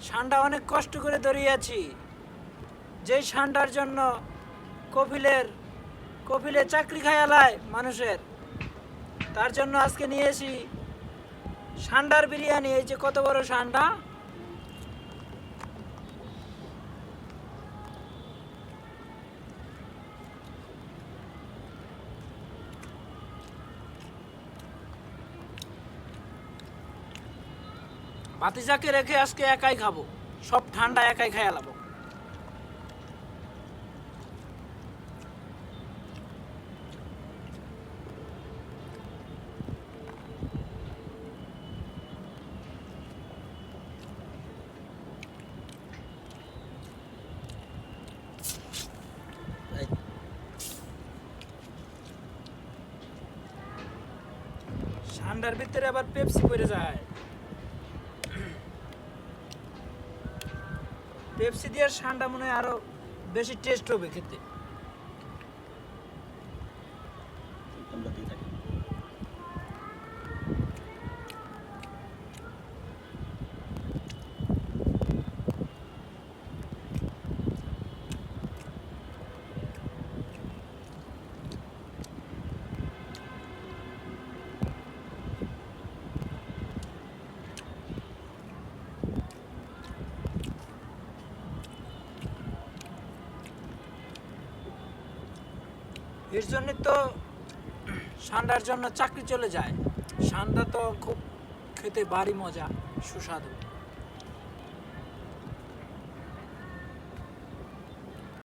ষাঁড়টা অনেক কষ্ট করে ধরিয়েছি, যেই ষাঁড়টার জন্য কপিলে চাকরি খায়ালায় মানুষের, তার জন্য আজকে নিয়েছি ষাঁড়ার বিরিয়ানি। এই যে কত বড় ষাঁড়টা, ভাতিজাকে রেখে আজকে একাই খাবো, সব ঠান্ডা একাই খায়ালাবো। ঠান্ডার ভিতরে আবার পেপসি পড়ে যায়, পেপসি দিয়ে ঠান্ডা মনে হয় আরো বেশি টেস্ট হবে খেতে। এর জন্য তো ঠান্ডার জন্য চাকরি চলে যায়। ঠান্ডা তো খুব খেতে ভারী মজা, সুস্বাদু।